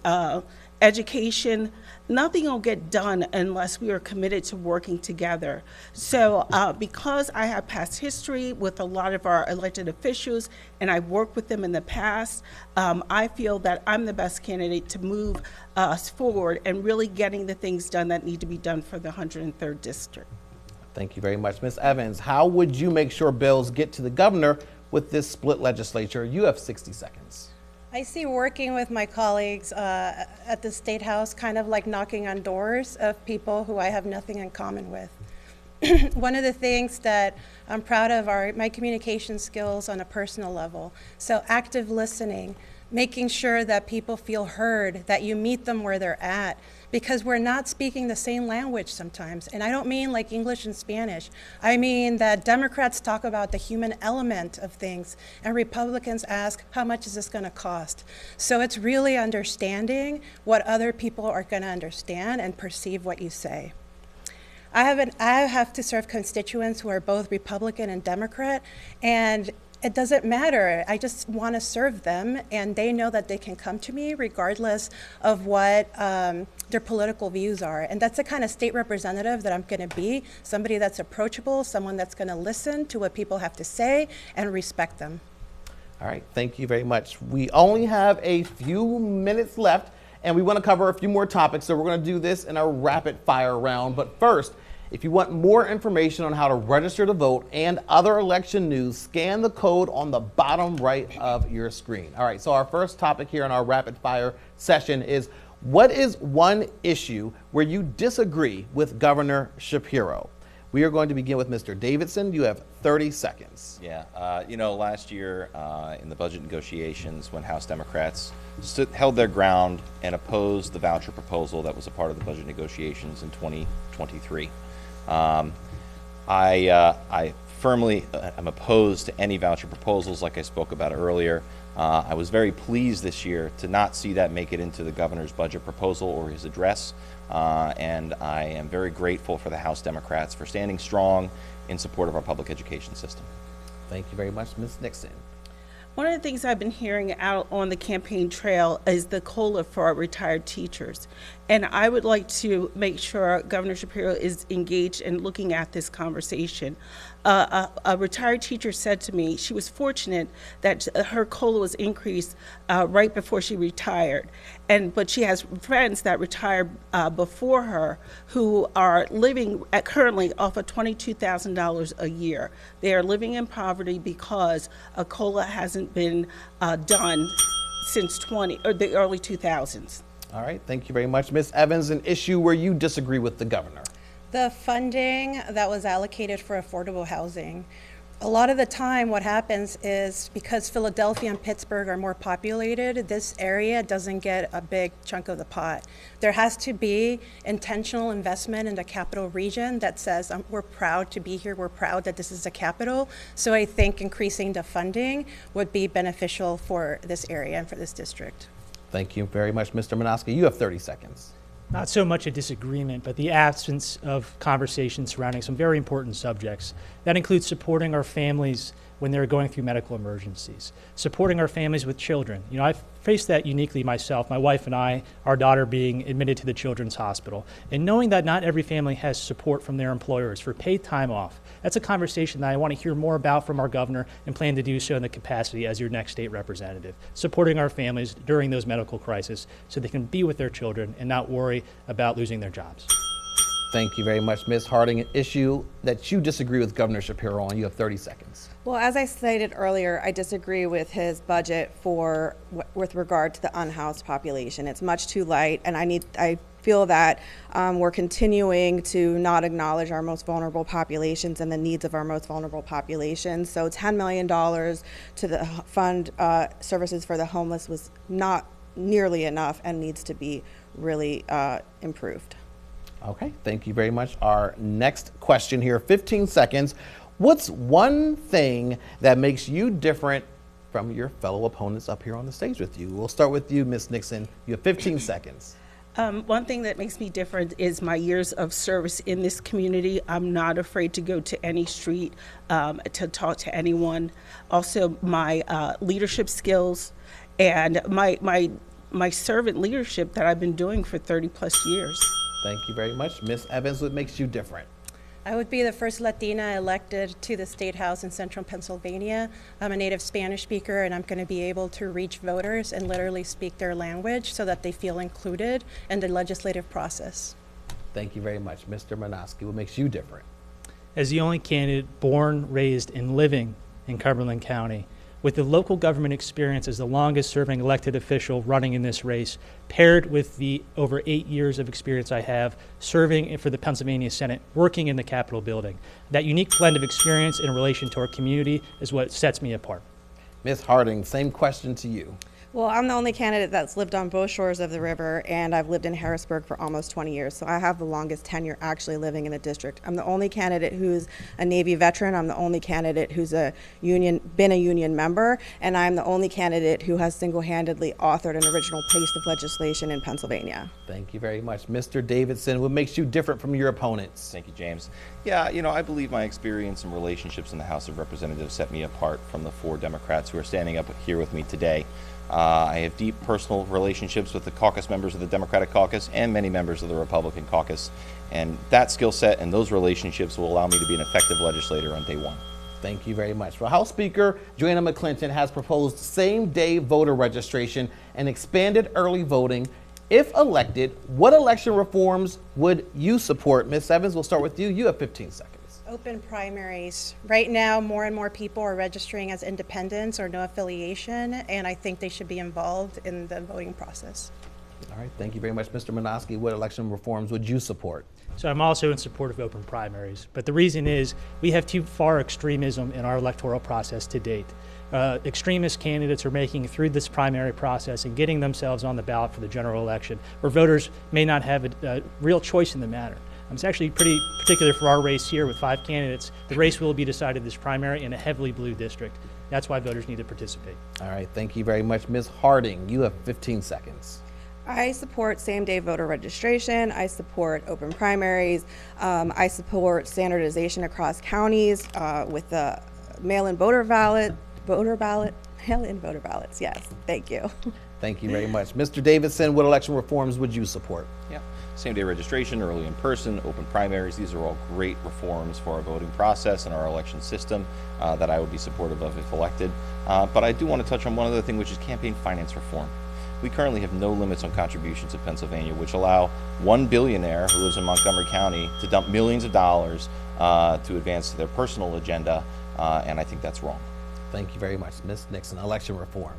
education, nothing will get done unless we are committed to working together. So because I have past history with a lot of our elected officials and I've worked with them in the past, I feel that I'm the best candidate to move us forward and really getting the things done that need to be done for the 103rd District. Thank you very much. Ms. Evans, how would you make sure bills get to the governor with this split legislature? You have 60 seconds. I see working with my colleagues at the State House kind of like knocking on doors of people who I have nothing in common with. One of the things that I'm proud of are my communication skills on a personal level. So active listening, making sure that people feel heard, that you meet them where they're at, because we're not speaking the same language sometimes. And I don't mean like English and Spanish. I mean that Democrats talk about the human element of things, and Republicans ask, how much is this gonna cost? So it's really understanding what other people are gonna understand and perceive what you say. I have to serve constituents who are both Republican and Democrat, and it doesn't matter. I just want to serve them, and they know that they can come to me regardless of what their political views are. And that's the kind of state representative that I'm going to be, somebody that's approachable, someone that's going to listen to what people have to say and respect them. All right, thank you very much. We only have a few minutes left, and we want to cover a few more topics, so we're going to do this in a rapid fire round. But first, If you want more information on how to register to vote and other election news, scan the code on the bottom right of your screen. All right, so our first topic here in our rapid fire session is, what is one issue where you disagree with Governor Shapiro? We are going to begin with Mr. Davidson. You have 30 seconds. Yeah, last year in the budget negotiations, when House Democrats held their ground and opposed the voucher proposal that was a part of the budget negotiations in 2023, I firmly am opposed to any voucher proposals, like I spoke about earlier. I was very pleased this year to not see that make it into the governor's budget proposal or his address, and I am very grateful for the House Democrats for standing strong in support of our public education system. Thank you very much, Ms. Nixon. One of the things I've been hearing out on the campaign trail is the COLA for our retired teachers. And I would like to make sure Governor Shapiro is engaged in looking at this conversation. A retired teacher said to me she was fortunate that her COLA was increased right before she retired. But she has friends that retired before her who are living currently off of $22,000 a year. They are living in poverty because a COLA hasn't been done since the early 2000s. All right, thank you very much. Ms. Evans, an issue where you disagree with the governor. The funding that was allocated for affordable housing. A lot of the time what happens is because Philadelphia and Pittsburgh are more populated, this area doesn't get a big chunk of the pot. There has to be intentional investment in the capital region that says we're proud to be here, we're proud that this is the capital. So I think increasing the funding would be beneficial for this area and for this district. Thank you very much, Mr. Minoski. You have 30 seconds. Not so much a disagreement, but the absence of conversation surrounding some very important subjects. That includes supporting our families when they're going through medical emergencies, supporting our families with children. You know, I've faced that uniquely myself, my wife and I, our daughter being admitted to the Children's Hospital. And knowing that not every family has support from their employers for paid time off, that's a conversation that I want to hear more about from our governor and plan to do so in the capacity as your next state representative, supporting our families during those medical crises so they can be with their children and not worry about losing their jobs. Thank you very much, Ms. Harding. An issue that you disagree with Governor Shapiro on. You have 30 seconds. Well, as I stated earlier, I disagree with his budget with regard to the unhoused population. It's much too light, and I feel that we're continuing to not acknowledge our most vulnerable populations and the needs of our most vulnerable populations. So $10 million to the fund services for the homeless was not nearly enough and needs to be really improved. Okay, thank you very much. Our next question here, 15 seconds. What's one thing that makes you different from your fellow opponents up here on the stage with you? We'll start with you, Ms. Nixon. You have 15 seconds. One thing that makes me different is my years of service in this community. I'm not afraid to go to any street to talk to anyone. Also, my leadership skills and my servant leadership that I've been doing for 30 plus years. Thank you very much. Ms. Evans, what makes you different? I would be the first Latina elected to the State House in Central Pennsylvania. I'm a native Spanish speaker, and I'm going to be able to reach voters and literally speak their language so that they feel included in the legislative process. Thank you very much. Mr. Minoski, what makes you different? As the only candidate born, raised, and living in Cumberland County, with the local government experience as the longest serving elected official running in this race, paired with the over 8 years of experience I have serving for the Pennsylvania Senate, working in the Capitol building. That unique blend of experience in relation to our community is what sets me apart. Ms. Harding, same question to you. Well, I'm the only candidate that's lived on both shores of the river, and I've lived in Harrisburg for almost 20 years, so I have the longest tenure actually living in the district. I'm the only candidate who's a Navy veteran. I'm the only candidate who's been a union member, and I'm the only candidate who has single-handedly authored an original piece of legislation in Pennsylvania. Thank you very much. Mr. Davidson, what makes you different from your opponents? Thank you, James. Yeah, I believe my experience and relationships in the House of Representatives set me apart from the 4 Democrats who are standing up here with me today. I have deep personal relationships with the caucus members of the Democratic caucus and many members of the Republican caucus, and that skill set and those relationships will allow me to be an effective legislator on day one. Thank you very much. Well, House Speaker Joanna McClinton has proposed same-day voter registration and expanded early voting If elected, what election reforms would you support? Ms. Evans, we'll start with you. You have 15 seconds. Open primaries. Right now, more and more people are registering as independents or no affiliation, and I think they should be involved in the voting process. All right, thank you very much. Mr. Minoski, what election reforms would you support? So I'm also in support of open primaries. But the reason is we have too far extremism in our electoral process to date. Extremist candidates are making it through this primary process and getting themselves on the ballot for the general election, where voters may not have a real choice in the matter. It's actually pretty particular for our race here with 5 candidates. The race will be decided this primary in a heavily blue district. That's why voters need to participate. All right, thank you very much. Ms. Harding, you have 15 seconds. I support same-day voter registration. I support open primaries. I support standardization across counties with the mail-in mail-in voter ballots. Yes, thank you. Thank you very much. Mr. Davidson, what election reforms would you support? Yeah, same-day registration, early in person, open primaries. These are all great reforms for our voting process and our election system that I would be supportive of if elected. But I do want to touch on one other thing, which is campaign finance reform. We currently have no limits on contributions in Pennsylvania, which allow one billionaire who lives in Montgomery County to dump millions of dollars to advance their personal agenda, and I think that's wrong. Thank you very much. Ms. Nixon, election reform.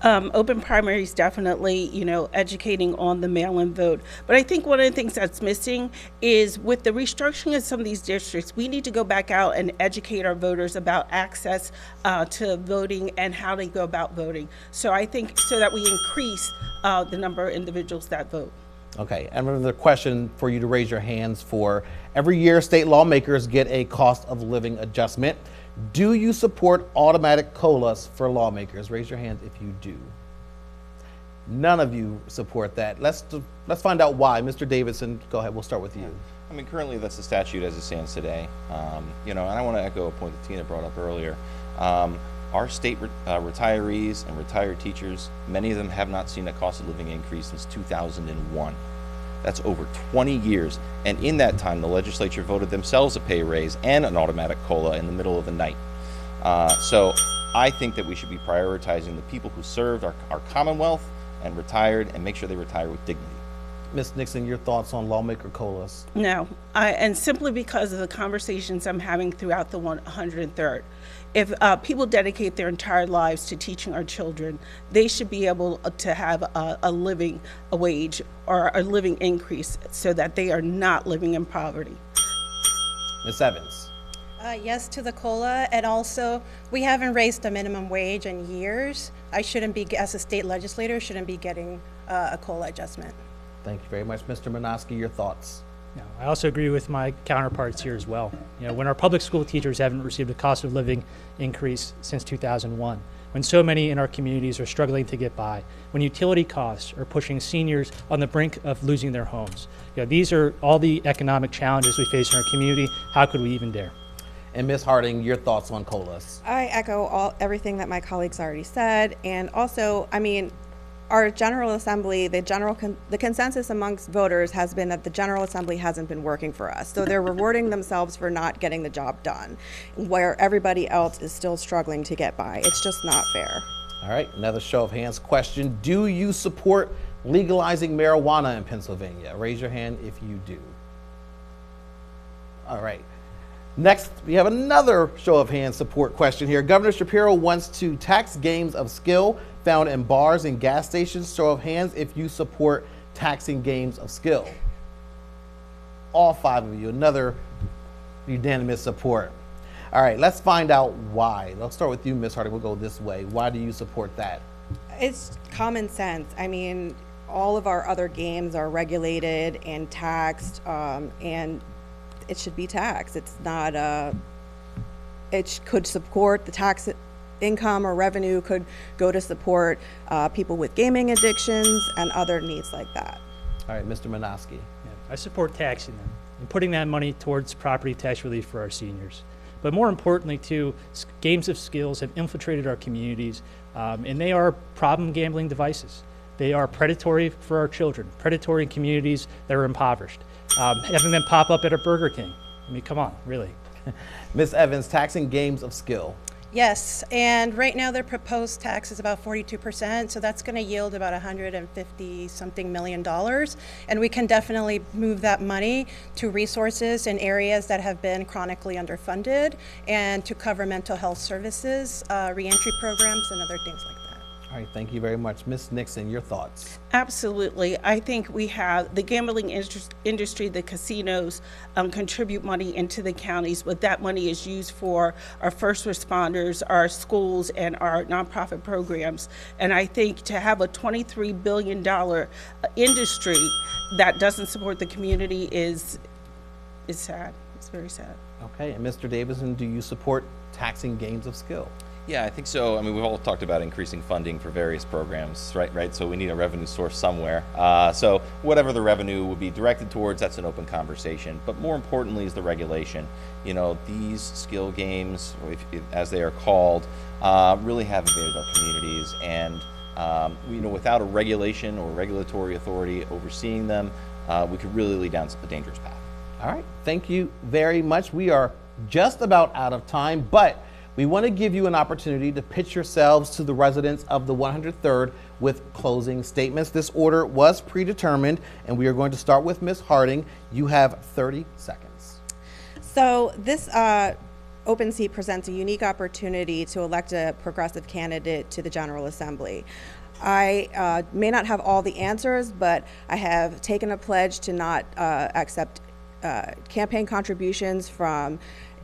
Open primaries, definitely, educating on the mail-in vote. But I think one of the things that's missing is with the restructuring of some of these districts, we need to go back out and educate our voters about access to voting and how they go about voting. So I think so that we increase the number of individuals that vote. Okay, and another question for you to raise your hands for. Every year, state lawmakers get a cost of living adjustment. Do you support automatic COLAs for lawmakers? Raise your hand if you do. None of you support that. Let's find out why. Mr. Davidson, go ahead. We'll start with you. I mean, currently that's the statute as it stands today. And I want to echo a point that Tina brought up earlier. Our state retirees and retired teachers, many of them have not seen a cost of living increase since 2001. That's over 20 years. And in that time, the legislature voted themselves a pay raise and an automatic COLA in the middle of the night. So I think that we should be prioritizing the people who served our Commonwealth and retired, and make sure they retire with dignity. Ms. Nixon, your thoughts on lawmaker COLAs? No, and simply because of the conversations I'm having throughout the 103rd. If people dedicate their entire lives to teaching our children, they should be able to have a living wage or a living increase so that they are not living in poverty. Ms. Evans? Yes to the COLA, and also we haven't raised the minimum wage in years. I shouldn't be, as a state legislator, shouldn't be getting a COLA adjustment. Thank you very much. Mr. Minoski, your thoughts? No, I also agree with my counterparts here as well. When our public school teachers haven't received a cost of living increase since 2001, when so many in our communities are struggling to get by, when utility costs are pushing seniors on the brink of losing their homes. These are all the economic challenges we face in our community. How could we even dare? And Ms. Harding, your thoughts on COLAs? I echo everything that my colleagues already said, and also, our General Assembly, the consensus amongst voters has been that the General Assembly hasn't been working for us. So they're rewarding themselves for not getting the job done, where everybody else is still struggling to get by. It's just not fair. All right, another show of hands question. Do you support legalizing marijuana in Pennsylvania? Raise your hand if you do. All right. Next, we have another show of hands support question here. Governor Shapiro wants to tax games of skill found in bars and gas stations. Show of hands if you support taxing games of skill. All 5 of you, another unanimous support. All right, let's find out why. Let's start with you, Ms. Harding. We'll go this way. Why do you support that? It's common sense. All of our other games are regulated and taxed, and it should be taxed. It's not, it could support the tax income or revenue could go to support people with gaming addictions and other needs like that. All right, Mr. Minoski. Yeah, I support taxing them and putting that money towards property tax relief for our seniors. But more importantly, too, games of skills have infiltrated our communities, and they are problem gambling devices. They are predatory for our children, predatory in communities that are impoverished. Having them pop up at a Burger King. Come on, really. Ms. Evans, taxing games of skill. Yes, and right now their proposed tax is about 42%, so that's going to yield about $150-something million. And we can definitely move that money to resources in areas that have been chronically underfunded and to cover mental health services, reentry programs, and other things like that. All right, thank you very much. Ms. Nixon, your thoughts? Absolutely. I think we have the gambling industry, the casinos contribute money into the counties, but that money is used for our first responders, our schools, and our nonprofit programs. And I think to have a $23 billion industry that doesn't support the community is sad. It's very sad. Okay, and Mr. Davidson, do you support taxing games of skill? Yeah, I think so. I mean, we've all talked about increasing funding for various programs, right? So we need a revenue source somewhere. So whatever the revenue would be directed towards, that's an open conversation. But more importantly is the regulation. You know, these skill games, as they are called, really have invaded our communities. And, you know, without a regulation or regulatory authority overseeing them, we could really lead down a dangerous path. All right, thank you very much. We are just about out of time, but we want to give you an opportunity to pitch yourselves to the residents of the 103rd with closing statements. This order was predetermined, and we are going to start with Ms. Harding. You have 30 seconds. So this open seat presents a unique opportunity to elect a progressive candidate to the General Assembly. I may not have all the answers, but I have taken a pledge to not accept campaign contributions from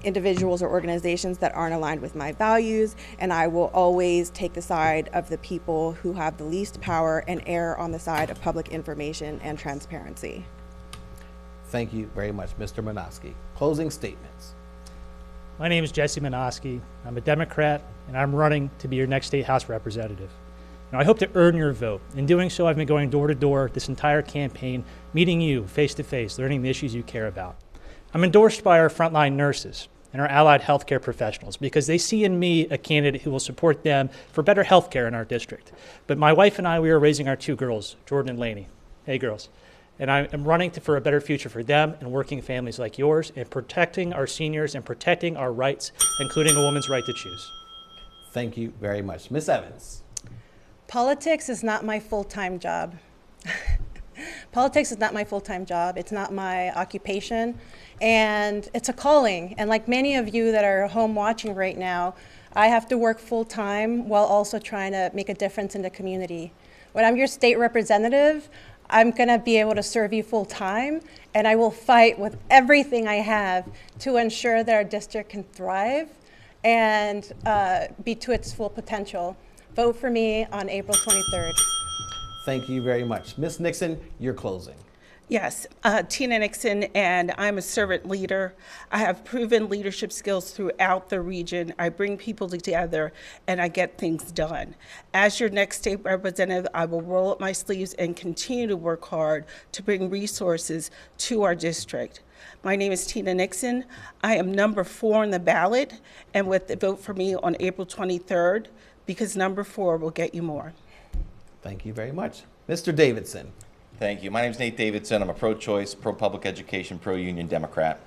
individuals or organizations that aren't aligned with my values, and I will always take the side of the people who have the least power and err on the side of public information and transparency. Thank you very much, Mr. Minoski. Closing statements. My name is Jesse Minoski. I'm a Democrat, and I'm running to be your next state House representative. Now, I hope to earn your vote. In doing so, I've been going door to door this entire campaign, meeting you face to face, learning the issues you care about. I'm endorsed by our frontline nurses and our allied healthcare professionals because they see in me a candidate who will support them for better healthcare in our district. But my wife and I, we are raising our two girls, Jordan and Lainey. Hey, girls. And I am running for a better future for them and working families like yours and protecting our seniors and protecting our rights, including a woman's right to choose. Thank you very much. Ms. Evans. Politics is not my full-time job. Politics is not my full-time job. It's not my occupation, and it's a calling. And like many of you that are home watching right now, I have to work full-time while also trying to make a difference in the community. When I'm your state representative, I'm gonna be able to serve you full-time, and I will fight with everything I have to ensure that our district can thrive and be to its full potential. Vote for me on April 23rd. Thank you very much. Ms. Nixon, you're closing. Yes, Tina Nixon, and I'm a servant leader. I have proven leadership skills throughout the region. I bring people together, and I get things done. As your next state representative, I will roll up my sleeves and continue to work hard to bring resources to our district. My name is Tina Nixon. I am number 4 on the ballot, and with the vote for me on April 23rd, because number 4 will get you more. Thank you very much. Mr. Davidson. Thank you. My name is Nate Davidson. I'm a pro-choice, pro-public education, pro-union Democrat.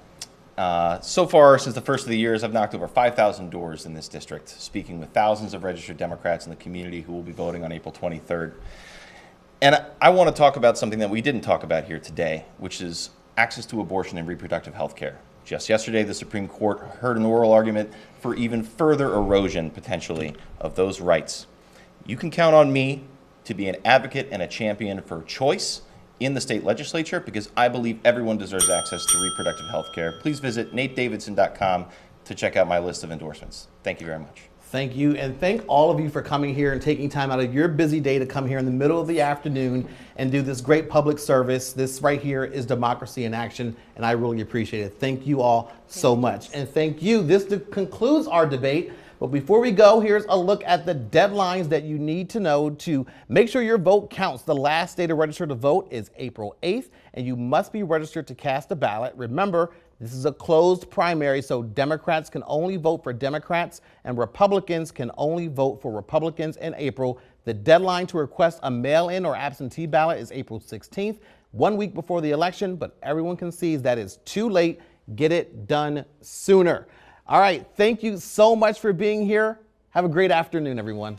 So far, since the first of the years, I've knocked over 5,000 doors in this district, speaking with thousands of registered Democrats in the community who will be voting on April 23rd. And I want to talk about something that we didn't talk about here today, which is access to abortion and reproductive health care. Just yesterday, the Supreme Court heard an oral argument for even further erosion, potentially, of those rights. You can count on me to be an advocate and a champion for choice in the state legislature because I believe everyone deserves access to reproductive health care. Please visit natedavidson.com to check out my list of endorsements. Thank you very much. Thank you, and thank all of you for coming here and taking time out of your busy day to come here in the middle of the afternoon and do this great public service. This right here is democracy in action, and I really appreciate it. Thank you all so much. And thank you. This concludes our debate. But before we go, here's a look at the deadlines that you need to know to make sure your vote counts. The last day to register to vote is April 8th, and you must be registered to cast a ballot. Remember, this is a closed primary, so Democrats can only vote for Democrats, and Republicans can only vote for Republicans in April. The deadline to request a mail-in or absentee ballot is April 16th, 1 week before the election, but everyone concedes that is too late. Get it done sooner. All right, thank you so much for being here. Have a great afternoon, everyone.